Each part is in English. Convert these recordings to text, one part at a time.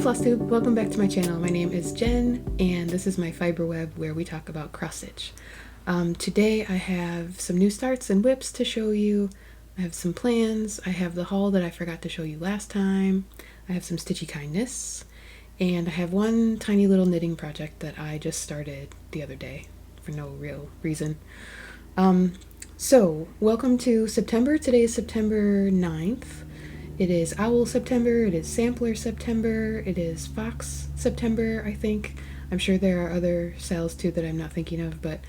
Flosstube, welcome back to my channel. My name is Jen and this is my fiber web where we talk about cross stitch. Today I have some new starts and whips to show you. I have some plans. I have the haul that I forgot to show you last time. I have some stitchy kindness and I have one tiny little knitting project that I just started the other day for no real reason. So welcome to September. Today is September 9th. It is Owl September, it is Sampler September, it is Fox September, I think. I'm sure there are other sales too that I'm not thinking of, but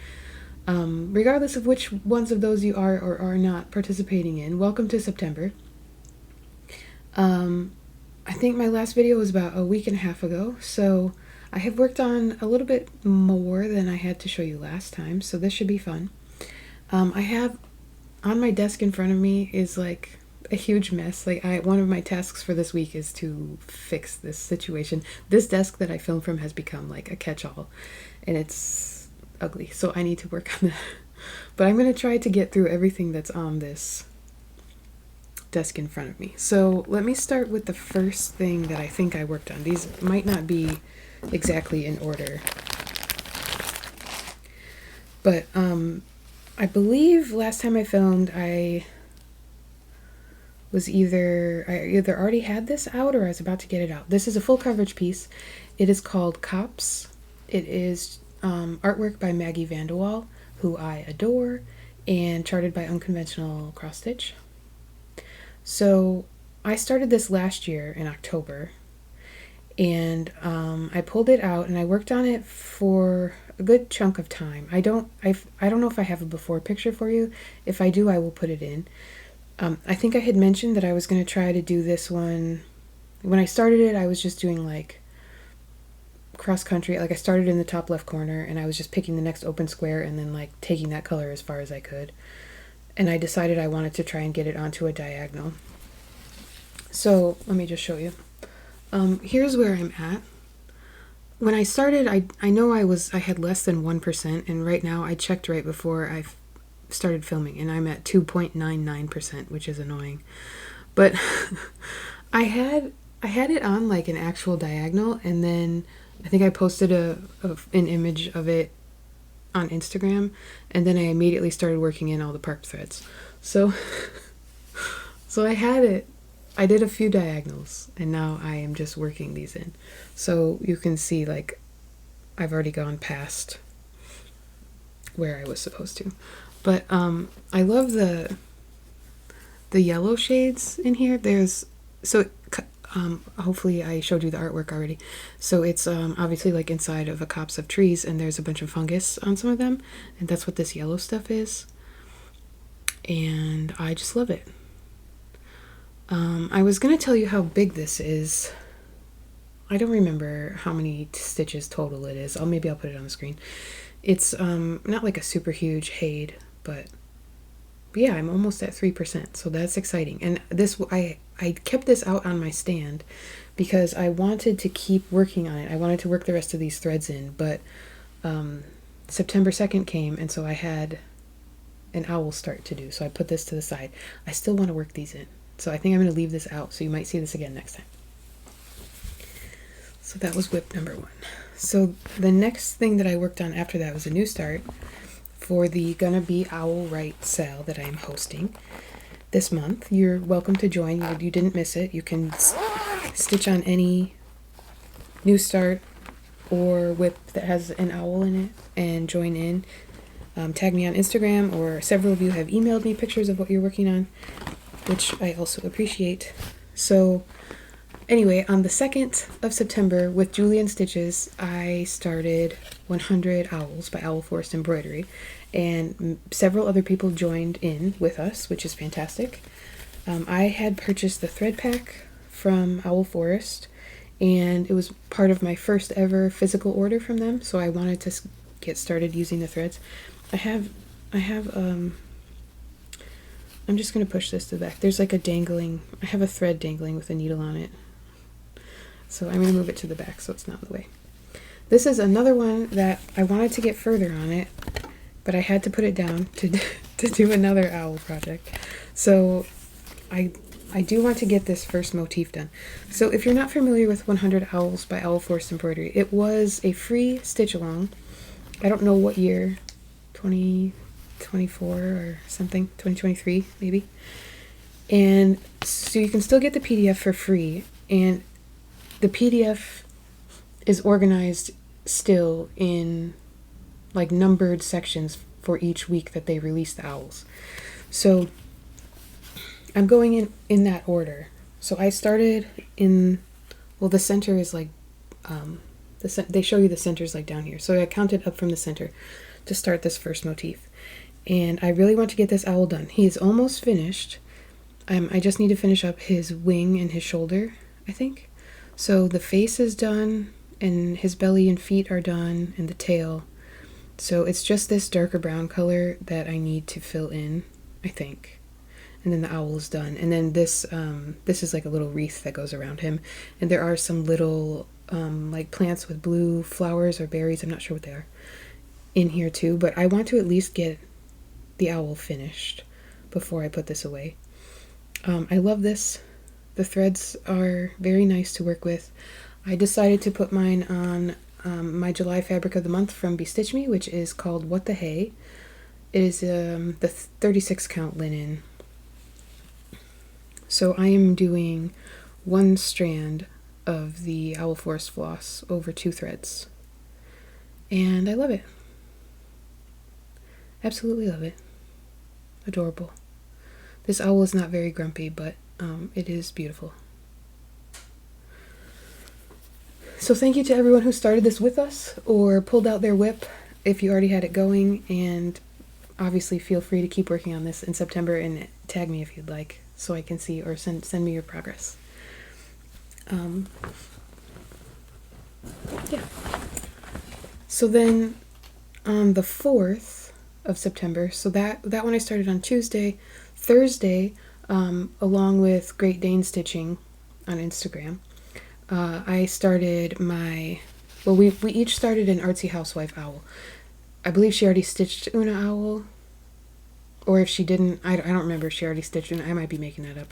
regardless of which ones of those you are or are not participating in, welcome to September. I think my last video was about a week and a half ago, so I have worked on a little bit more than I had to show you last time, so this should be fun. I have on my desk in front of me is like a huge mess. Like one of my tasks for this week is to fix this situation. This desk that I filmed from has become like a catch-all and it's ugly, so I need to work on that. But I'm going to try to get through everything that's on this desk in front of me. So let me start with the first thing that I think I worked on. These might not be exactly in order, but I believe last time I filmed I either already had this out or I was about to get it out. This is a full coverage piece. It is called Copse. It is artwork by Maggie Vandewalle, who I adore, and charted by Unconventional cross stitch. So I started this last year in October, and I pulled it out and I worked on it for a good chunk of time. I don't know if I have a before picture for you. If I do, I will put it in. I think I had mentioned that I was going to try to do this one. When I started it, I was just doing like cross country. Like I started in the top left corner and I was just picking the next open square and then like taking that color as far as I could. And I decided I wanted to try and get it onto a diagonal. So let me just show you. Here's where I'm at. When I started, I know I had less than 1%, and right now I checked right before I started filming and I'm at 2.99%, which is annoying. But I had it on like an actual diagonal, and then I think I posted an image of it on Instagram, and then I immediately started working in all the park threads. So I had it. I did a few diagonals and now I am just working these in. So you can see like I've already gone past where I was supposed to. But I love the yellow shades in here. Hopefully I showed you the artwork already. So it's obviously like inside of a copse of trees, and there's a bunch of fungus on some of them, and that's what this yellow stuff is. And I just love it. I was gonna tell you how big this is. I don't remember how many stitches total it is. Maybe I'll put it on the screen. It's not like a super huge Hade, but yeah, I'm almost at 3%, so that's exciting. And this, I kept this out on my stand because I wanted to keep working on it. I wanted to work the rest of these threads in, but September 2nd came, and so I had an owl start to do, so I put this to the side. I still want to work these in, so I think I'm going to leave this out, so you might see this again next time. So that was whip number 1. So the next thing that I worked on after that was a new start for the Gonna Be Owl Right sale that I am hosting this month. You're welcome to join. You didn't miss it. You can stitch on any new start or whip that has an owl in it and join in. Tag me on Instagram, or several of you have emailed me pictures of what you're working on, which I also appreciate. So anyway, on the 2nd of September with Julian Stitches, I started 100 Owls by Owl Forest Embroidery, and several other people joined in with us, which is fantastic. I had purchased the thread pack from Owl Forest, and it was part of my first ever physical order from them, so I wanted to get started using the threads. I'm just going to push this to the back. There's like I have a thread dangling with a needle on it. So I'm going to move it to the back so it's not in the way. This is another one that I wanted to get further on it, but I had to put it down to do another owl project. So I I do want to get this first motif done. So if you're not familiar with 100 Owls by Owl Forest Embroidery, it was a free stitch along. I don't know what year, 2024 or something, 2023 maybe. And so you can still get the PDF for free, and the PDF is organized still in like numbered sections for each week that they release the owls. So I'm going in that order. So I started in, well, the center is like, they show you the centers like down here. So I counted up from the center to start this first motif. And I really want to get this owl done. He is almost finished. I just need to finish up his wing and his shoulder, I think. So the face is done, and his belly and feet are done, and the tail. So it's just this darker brown color that I need to fill in, I think. And then the owl is done. And then this is like a little wreath that goes around him. And there are some little like plants with blue flowers or berries, I'm not sure what they are, in here too. But I want to at least get the owl finished before I put this away. I love this. The threads are very nice to work with. I decided to put mine on my July fabric of the month from Bestitch Me, which is called What the Hay. It is the 36 count linen. So I am doing one strand of the Owl Forest floss over 2 threads. And I love it. Absolutely love it. Adorable. This owl is not very grumpy, but it is beautiful. So thank you to everyone who started this with us or pulled out their whip if you already had it going, and obviously feel free to keep working on this in September and tag me if you'd like so I can see, or send me your progress. Yeah. So then on the 4th of September, so that one I started on Tuesday. Thursday, along with Great Dane Stitching on Instagram, I started we each started an Artsy Housewife owl. I believe she already stitched Oona owl, or if she didn't, I don't remember if she already stitched Oona. I might be making that up.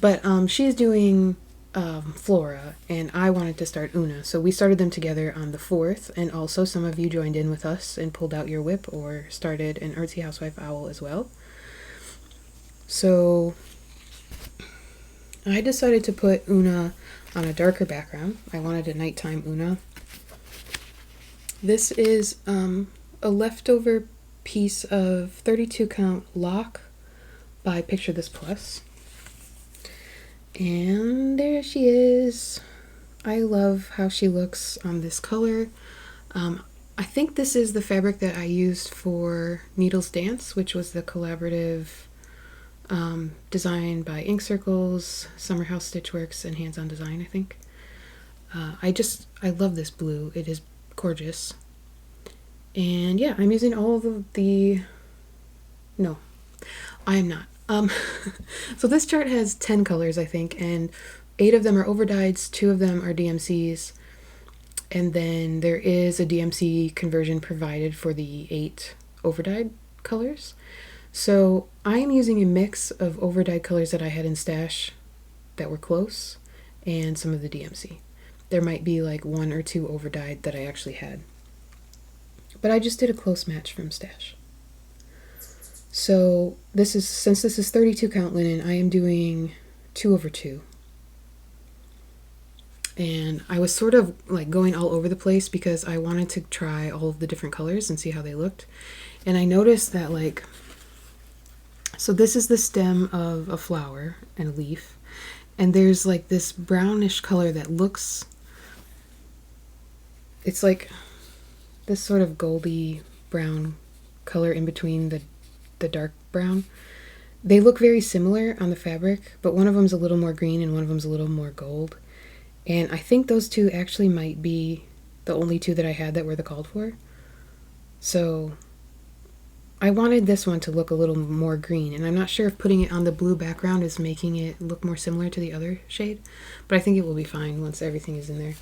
But she's doing Flora, and I wanted to start Oona. So we started them together on the 4th, and also some of you joined in with us and pulled out your whip or started an Artsy Housewife owl as well. So I decided to put Oona on a darker background. I wanted a nighttime Oona. This is a leftover piece of 32 count lock by Picture This Plus. And there she is. I love how she looks on this color. I think this is the fabric that I used for Needles Dance, which was the collaborative design by Ink Circles, Summer House Stitchworks, and Hands On Design, I think. I love this blue. It is gorgeous. And yeah, I'm using all of no, I am not. So this chart has 10 colors, I think, and 8 of them are overdyes, 2 of them are DMCs, and then there is a DMC conversion provided for the 8 overdyed colors. So I am using a mix of overdyed colors that I had in stash that were close, and some of the DMC. There might be like 1 or 2 overdyed that I actually had. But I just did a close match from stash. So since this is 32 count linen, I am doing 2/2. And I was sort of like going all over the place because I wanted to try all of the different colors and see how they looked. And I noticed that so this is the stem of a flower and a leaf, and there's like this brownish color that looks, it's like this sort of goldy brown color in between the dark brown. They look very similar on the fabric, but one of them's a little more green and one of them's a little more gold. And I think those 2 actually might be the only 2 that I had that were the called for. So I wanted this one to look a little more green, and I'm not sure if putting it on the blue background is making it look more similar to the other shade, but I think it will be fine once everything is in there.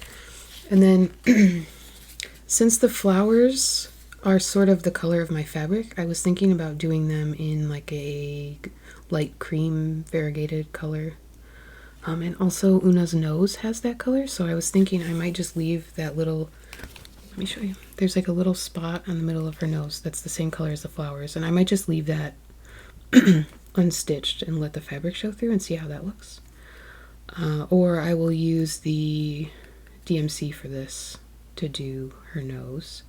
And then since the flowers are sort of the color of my fabric, I was thinking about doing them in like a light cream variegated color, And also Oona's nose has that color, so I was thinking I might just leave that little, let me show you. There's like a little spot on the middle of her nose that's the same color as the flowers, and I might just leave that unstitched and let the fabric show through and see how that looks. Or I will use the DMC for this to do her nose.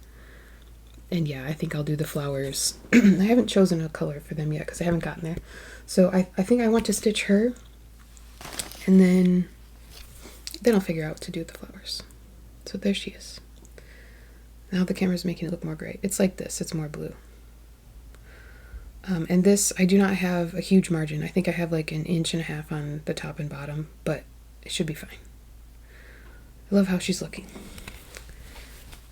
And yeah, I think I'll do the flowers. I haven't chosen a color for them yet because I haven't gotten there. So I think I want to stitch her, and then I'll figure out what to do with the flowers. So there she is. Now the camera's making it look more gray. It's like this, it's more blue. And this, I do not have a huge margin. I think I have like 1.5 inches on the top and bottom, but it should be fine. I love how she's looking.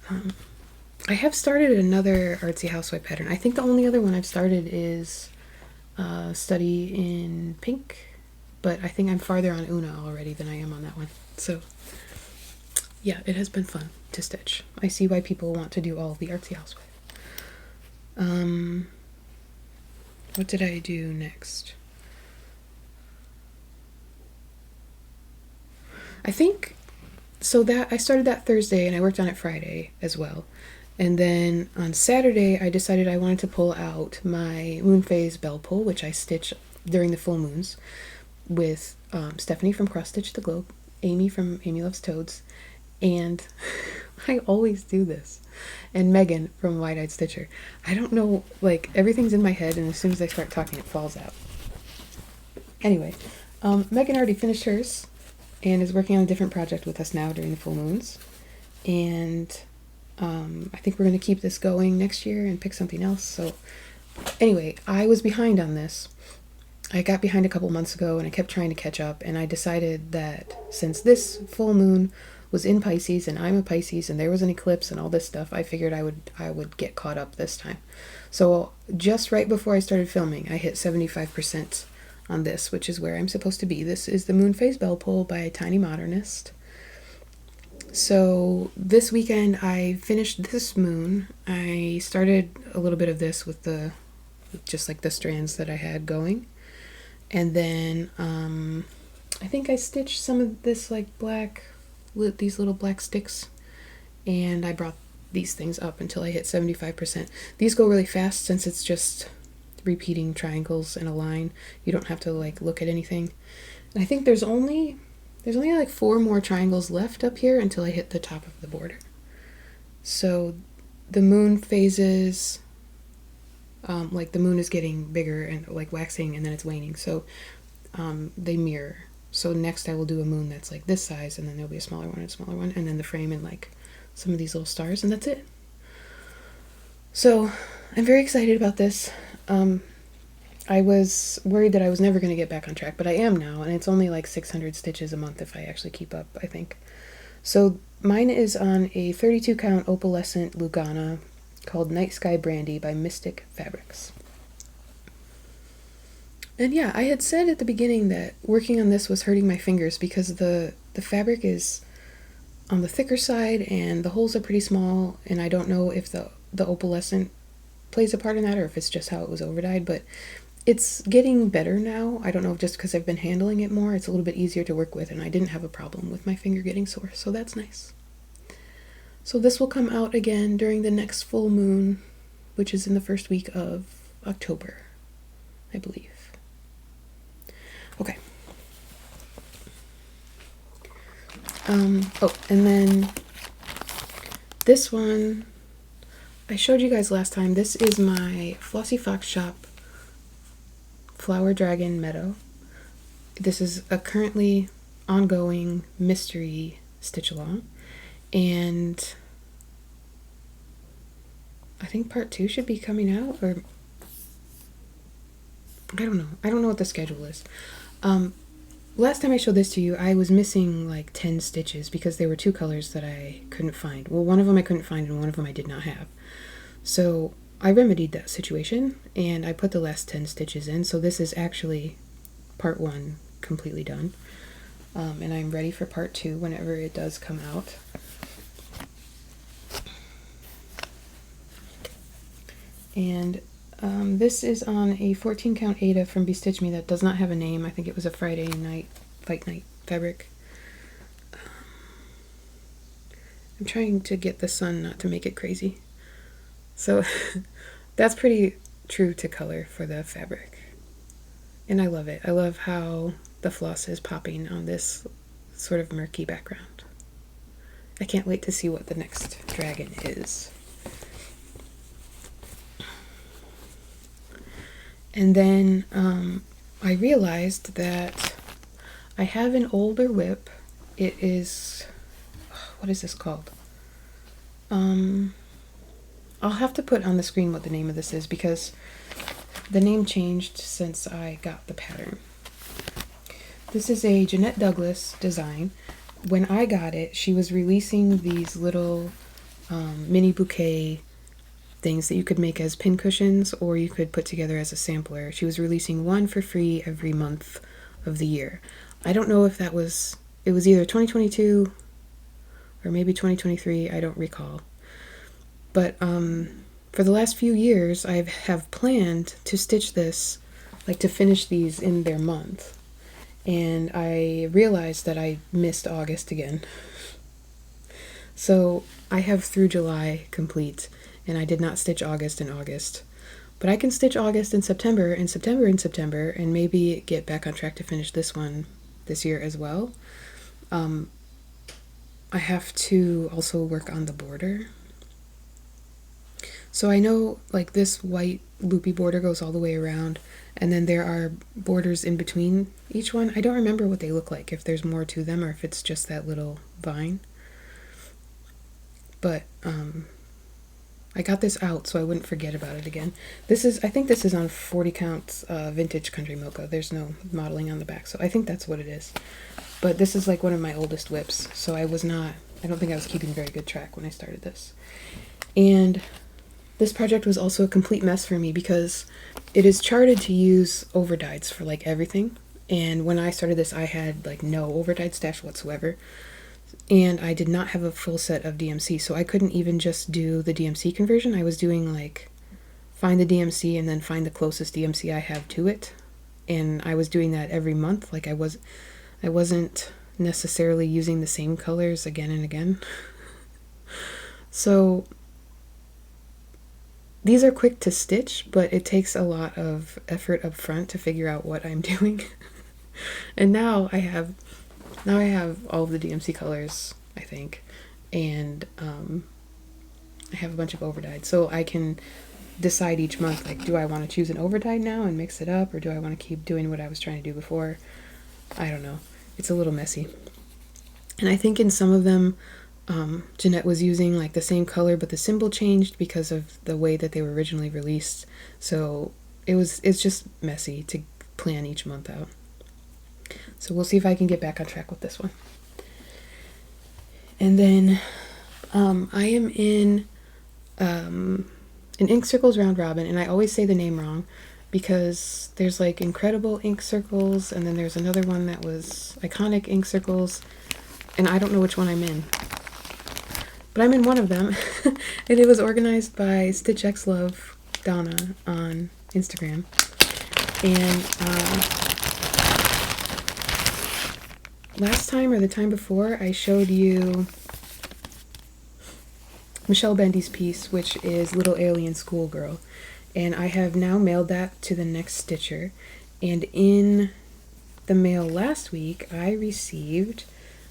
I have started another Artsy Housewife pattern. I think the only other one I've started is Study in Pink, but I think I'm farther on Oona already than I am on that one. So yeah, it has been fun to stitch. I see why people want to do all of the Artsy Housewife. What did I do next? I think, so that I started that Thursday and I worked on it Friday as well. And then on Saturday, I decided I wanted to pull out my moon phase bell pull, which I stitch during the full moons with Stephanie from Cross Stitch the Globe, Amy from Amy Loves Toads, and I always do this, and Megan from Wide Eyed Stitcher. I don't know, like, everything's in my head, and as soon as I start talking, it falls out. Anyway, Megan already finished hers and is working on a different project with us now during the full moons. And I think we're going to keep this going next year and pick something else. So anyway, I was behind on this. I got behind a couple months ago and I kept trying to catch up, and I decided that since this full moon was in Pisces and I'm a Pisces and there was an eclipse and all this stuff, I figured I would get caught up this time. So just right before I started filming, I hit 75% on this, which is where I'm supposed to be. This is the Moon Phase Bell Pull by Tiny Modernist. So this weekend I finished this moon. I started a little bit of this with just like the strands that I had going. And then I think I stitched some of this like these little black sticks, and I brought these things up until I hit 75%. These go really fast since it's just repeating triangles in a line. You don't have to like look at anything. And I think there's only like 4 more triangles left up here until I hit the top of the border. So the moon phases, like the moon is getting bigger and like waxing, and then it's waning. So they mirror. So next I will do a moon that's like this size, and then there'll be a smaller one and a smaller one, and then the frame and like some of these little stars, and that's it. So I'm very excited about this. I was worried that I was never going to get back on track, but I am now, and it's only like 600 stitches a month if I actually keep up, I think. So mine is on a 32 count opalescent Lugana called Night Sky Brandy by Mystic Fabrics. And yeah, I had said at the beginning that working on this was hurting my fingers because the fabric is on the thicker side and the holes are pretty small, and I don't know if the opalescent plays a part in that or if it's just how it was overdyed, but it's getting better now. I don't know, just because I've been handling it more, it's a little bit easier to work with, and I didn't have a problem with my finger getting sore, so that's nice. So this will come out again during the next full moon, which is in the first week of October, I believe. Okay. Oh, and then this one I showed you guys last time. This is my Flossy Fox Shop Flower Dragon Meadow. This is a currently ongoing mystery stitch along, and I think part 2 should be coming out, or I don't know what the schedule is. Last time I showed this to you, I was missing like 10 stitches because there were 2 colors that I couldn't find. Well, one of them I couldn't find and one of them I did not have. So I remedied that situation and I put the last 10 stitches in. So this is actually part 1 completely done. And I'm ready for part 2 whenever it does come out. And this is on a 14 count Ada from Bestitch Me that does not have a name. I think it was a Friday night fight night fabric. I'm trying to get the sun not to make it crazy. So that's pretty true to color for the fabric. And I love it. I love how the floss is popping on this sort of murky background. I can't wait to see what the next dragon is. And then I realized that I have an older whip. It is, what is this called? I'll have to put on the screen what the name of this is because the name changed since I got the pattern. This is a Jeannette Douglas design. When I got it, she was releasing these little mini bouquet things that you could make as pin cushions or you could put together as a sampler. She was releasing one for free every month of the year. I don't know if it was either 2022 or maybe 2023, I don't recall. But for the last few years, I have planned to stitch this, like to finish these in their month. And I realized that I missed August again. So I have through July complete, and I did not stitch August in August. But I can stitch August and September, and September and September, and maybe get back on track to finish this one this year as well. I have to also work on the border. So I know like this white loopy border goes all the way around, and then there are borders in between each one. I don't remember what they look like, if there's more to them or if it's just that little vine. But I got this out so I wouldn't forget about it again. I think this is on 40 count vintage country mocha. There's no modeling on the back, so I think that's what it is. But this is like one of my oldest whips, so I don't think I was keeping very good track when I started this. And this project was also a complete mess for me because it is charted to use overdyes for like everything. And when I started this, I had like no overdyed stash whatsoever. And I did not have a full set of DMC, so I couldn't even just do the DMC conversion. I was doing like find the DMC and then find the closest DMC I have to it. And I was doing that every month. Like I wasn't necessarily using the same colors again and again. So these are quick to stitch, but it takes a lot of effort up front to figure out what I'm doing. And now I have all of the DMC colors, I think, and I have a bunch of overdyed, so I can decide each month, like, do I want to choose an overdyed now and mix it up, or do I want to keep doing what I was trying to do before? I don't know. It's a little messy. And I think in some of them, Jeannette was using like the same color, but the symbol changed because of the way that they were originally released. So it's just messy to plan each month out. So we'll see if I can get back on track with this one. And then I am in an Ink Circles Round Robin, and I always say the name wrong because there's like Incredible Ink Circles, and then there's another one that was Iconic Ink Circles, and I don't know which one I'm in. But I'm in one of them, and it was organized by Stitch X Love Donna on Instagram. And last time or the time before, I showed you Michelle Bendy's piece, which is Little Alien Schoolgirl. And I have now mailed that to the next stitcher. And in the mail last week, I received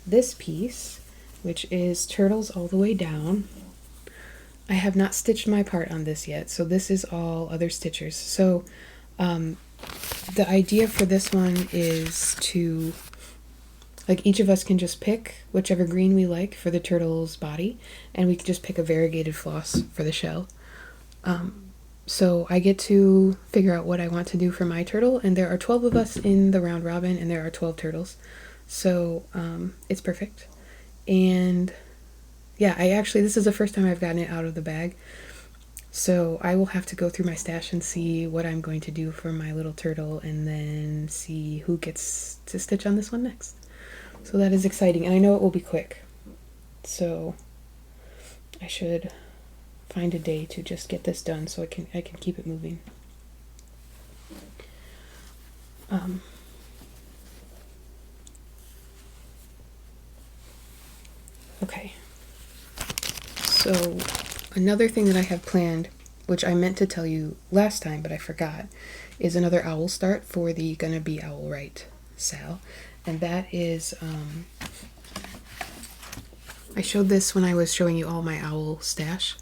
this piece, which is Turtles All the Way Down. I have not stitched my part on this yet, so this is all other stitchers. So the idea for this one is to, like, each of us can just pick whichever green we like for the turtle's body, and we can just pick a variegated floss for the shell. So I get to figure out what I want to do for my turtle, and there are 12 of us in the round robin, and there are 12 turtles. So it's perfect. And yeah, this is the first time I've gotten it out of the bag. So I will have to go through my stash and see what I'm going to do for my little turtle, and then see who gets to stitch on this one next. So that is exciting, and I know it will be quick. So I should find a day to just get this done so I can keep it moving. Okay. So another thing that I have planned, which I meant to tell you last time, but I forgot, is another owl start for the Gonna Be Owl Right sale. And that is, I showed this when I was showing you all my owl stash.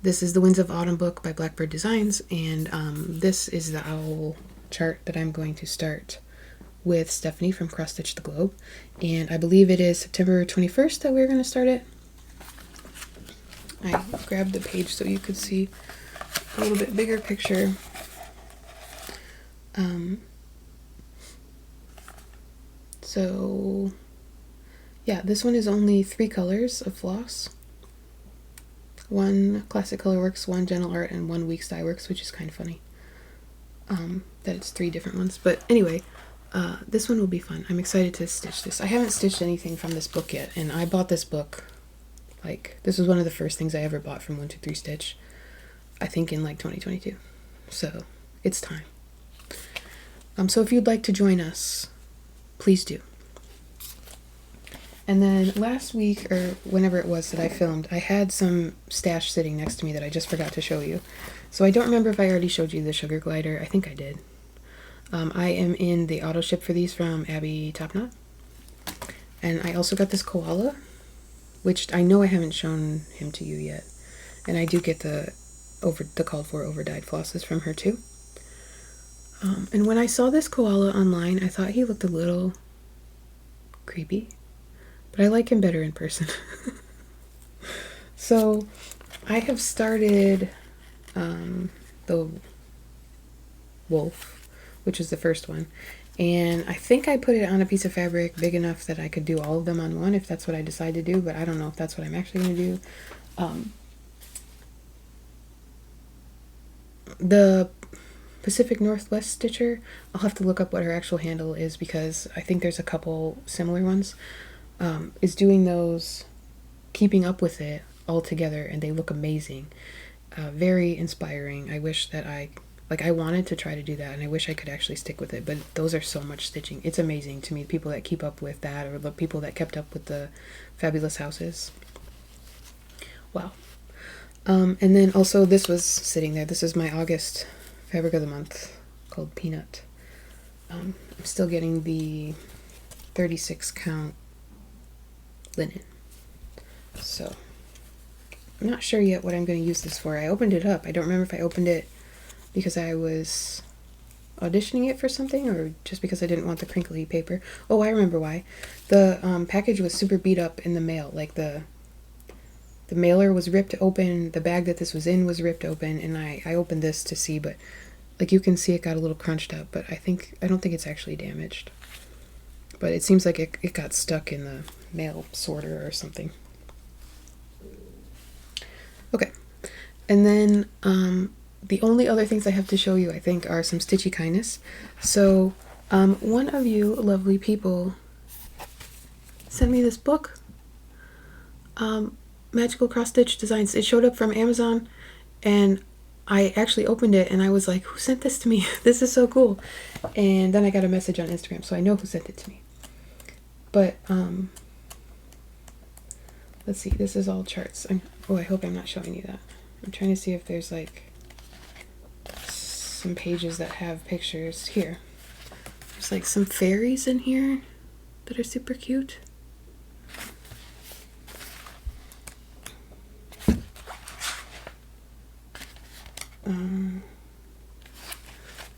This is the Winds of Autumn book by Blackbird Designs, and this is the owl chart that I'm going to start with Stephanie from Cross Stitch the Globe. And I believe it is September 21st that we're going to start it. I grabbed the page so you could see a little bit bigger picture. So yeah, this one is only 3 colors of floss. 1 Classic Colorworks, 1 Gentle Art, and 1 Weeks Dye Works, which is kind of funny that it's 3 different ones. But anyway, this one will be fun. I'm excited to stitch this. I haven't stitched anything from this book yet, and I bought this book, like, this was one of the first things I ever bought from 123 Stitch, I think in like 2022. So it's time. So if you'd like to join us, please do. And then last week, or whenever it was that I filmed, I had some stash sitting next to me that I just forgot to show you. So I don't remember if I already showed you the sugar glider. I think I did. I am in the auto ship for these from Abby Topknot. And I also got this koala, which I know I haven't shown him to you yet. And I do get the called for over-dyed flosses from her too. And when I saw this koala online, I thought he looked a little creepy. But I like him better in person. So I have started the wolf, which is the first one. And I think I put it on a piece of fabric big enough that I could do all of them on one if that's what I decide to do, but I don't know if that's what I'm actually going to do. The Pacific Northwest Stitcher, I'll have to look up what her actual handle is because I think there's a couple similar ones, is doing those, keeping up with it all together, and they look amazing. Very inspiring. I wish that I wanted to try to do that, and I wish I could actually stick with it, but those are so much stitching. It's amazing to me, people that keep up with that, or the people that kept up with the Fabulous Houses. Wow. And then also this was sitting there. This is my August fabric of the month called Peanut. I'm still getting the 36 count linen. So I'm not sure yet what I'm going to use this for. I opened it up. I don't remember if I opened it because I was auditioning it for something or just because I didn't want the crinkly paper. Oh, I remember why. The package was super beat up in the mail. Like the mailer was ripped open, the bag that this was in was ripped open, and I opened this to see, but like you can see it got a little crunched up, but I don't think it's actually damaged. But it seems like it got stuck in the mail sorter or something. Okay, and then the only other things I have to show you, I think, are some Stitchy Kindness. So one of you lovely people sent me this book. Magical Cross Stitch Designs. It showed up from Amazon, and I actually opened it and I was like, who sent this to me? This is so cool. And then I got a message on Instagram, so I know who sent it to me. But let's see, this is all charts. I hope I'm not showing you that. I'm trying to see if there's like some pages that have pictures. Here, there's like some fairies in here that are super cute.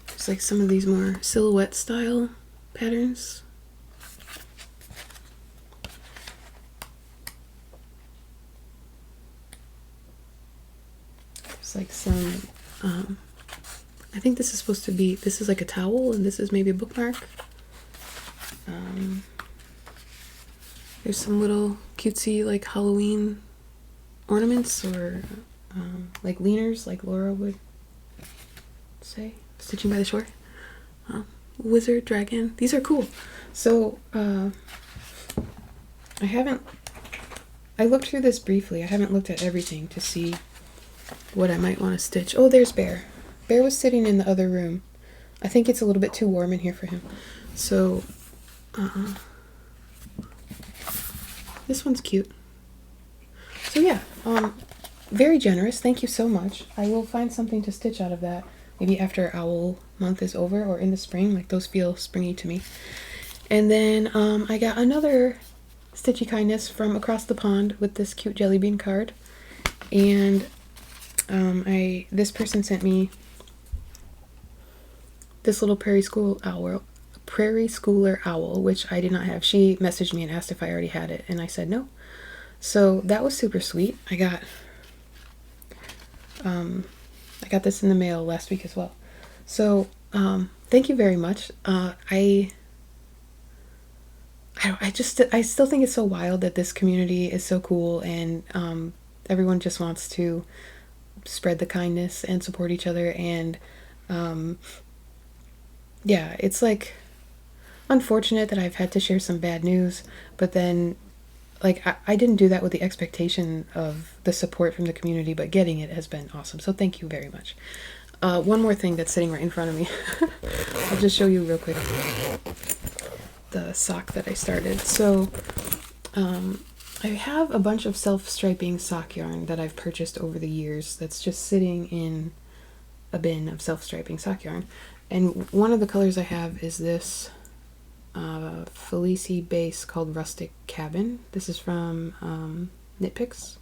There's like some of these more silhouette style patterns. There's like some, I think this is supposed to be, this is like a towel and this is maybe a bookmark. There's some little cutesy like Halloween ornaments or like leaners, like Laura would say, Stitching by the Shore. Wizard, dragon, these are cool. So I looked through this briefly. I haven't looked at everything to see what I might want to stitch. Oh, there's Bear. Bear was sitting in the other room. I think it's a little bit too warm in here for him. So this one's cute. So yeah, very generous. Thank you so much. I will find something to stitch out of that. Maybe after Owl Month is over or in the spring. Like those feel springy to me. And then I got another Stitchy Kindness from across the pond with this cute jelly bean card. And this person sent me this little prairie schooler owl, which I did not have. She messaged me and asked if I already had it, and I said no. So that was super sweet. I got this in the mail last week as well. So thank you very much. I still think it's so wild that this community is so cool, and everyone just wants to spread the kindness and support each other. And yeah, it's like unfortunate that I've had to share some bad news, but then like I didn't do that with the expectation of the support from the community, but getting it has been awesome. So thank you very much. One more thing that's sitting right in front of me. I'll just show you real quick the sock that I started. So I have a bunch of self-striping sock yarn that I've purchased over the years that's just sitting in a bin of self-striping sock yarn. And one of the colors I have is this Felici base called Rustic Cabin. This is from Knit Picks.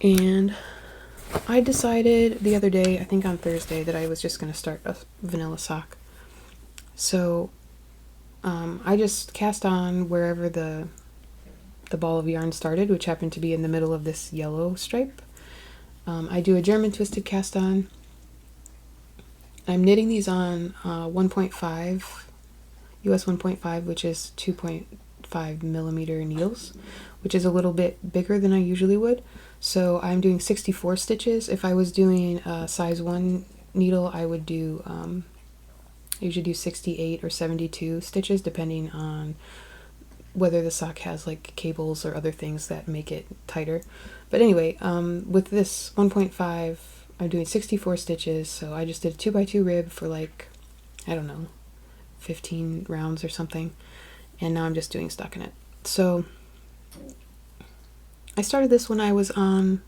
And I decided the other day, I think on Thursday, that I was just going to start a vanilla sock. So I just cast on wherever the ball of yarn started, which happened to be in the middle of this yellow stripe. I do a German twisted cast on. I'm knitting these on 1.5, US 1.5, which is 2.5 millimeter needles, which is a little bit bigger than I usually would. So I'm doing 64 stitches. If I was doing a size 1 needle, I would do, I usually do 68 or 72 stitches, depending on whether the sock has like cables or other things that make it tighter. But anyway, with this 1.5, I'm doing 64 stitches, so I just did a 2x2 rib for like, I don't know, 15 rounds or something, and now I'm just doing stockinette. So I started this when I was at an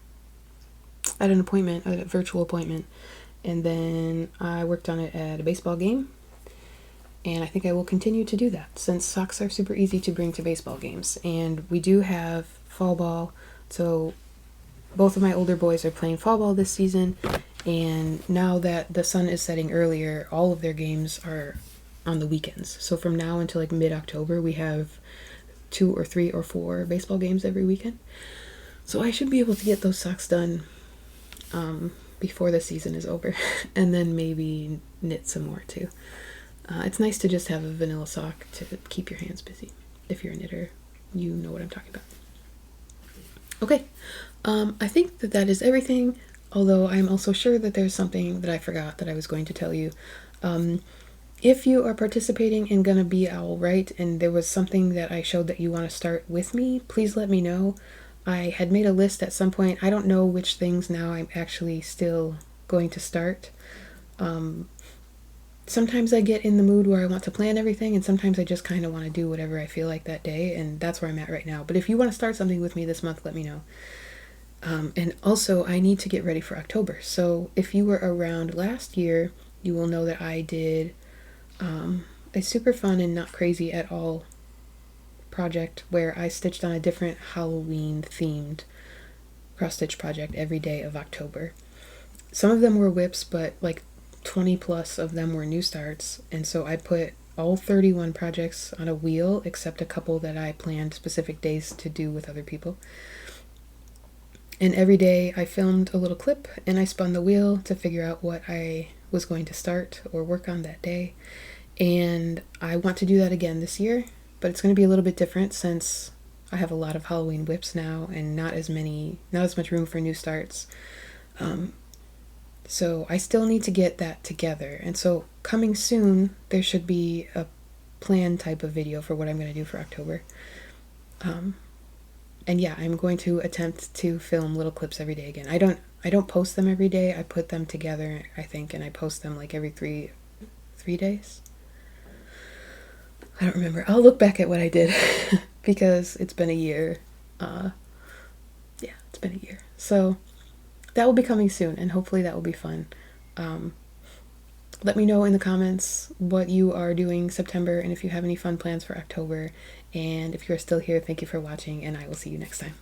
appointment, a virtual appointment, and then I worked on it at a baseball game, and I think I will continue to do that since socks are super easy to bring to baseball games. And we do have fall ball, so both of my older boys are playing fall ball this season, and now that the sun is setting earlier, all of their games are on the weekends. So from now until like mid-October, we have 2 or 3 or 4 baseball games every weekend. So I should be able to get those socks done before the season is over, and then maybe knit some more too. It's nice to just have a vanilla sock to keep your hands busy. If you're a knitter, you know what I'm talking about. Okay, I think that is everything, although I'm also sure that there's something that I forgot that I was going to tell you. If you are participating in Gonna Be Owl Right and there was something that I showed that you want to start with me, please let me know. I had made a list at some point. I don't know which things now I'm actually still going to start. Sometimes I get in the mood where I want to plan everything, and sometimes I just kind of want to do whatever I feel like that day, and that's where I'm at right now. But if you want to start something with me this month, let me know. And also, I need to get ready for October. So if you were around last year, you will know that I did a super fun and not crazy at all project where I stitched on a different Halloween themed cross stitch project every day of October. Some of them were whips, but like 20 plus of them were new starts, and so I put all 31 projects on a wheel except a couple that I planned specific days to do with other people. And every day I filmed a little clip and I spun the wheel to figure out what I was going to start or work on that day. And I want to do that again this year, but it's going to be a little bit different since I have a lot of Halloween whips now and not as much room for new starts. So I still need to get that together. And so coming soon, there should be a plan type of video for what I'm going to do for October. And yeah, I'm going to attempt to film little clips every day again. I don't post them every day. I put them together, I think, and I post them like every three days. I don't remember. I'll look back at what I did because it's been a year. Yeah, it's been a year. So that will be coming soon, and hopefully that will be fun. Let me know in the comments what you are doing September and if you have any fun plans for October. And if you're still here, thank you for watching, and I will see you next time.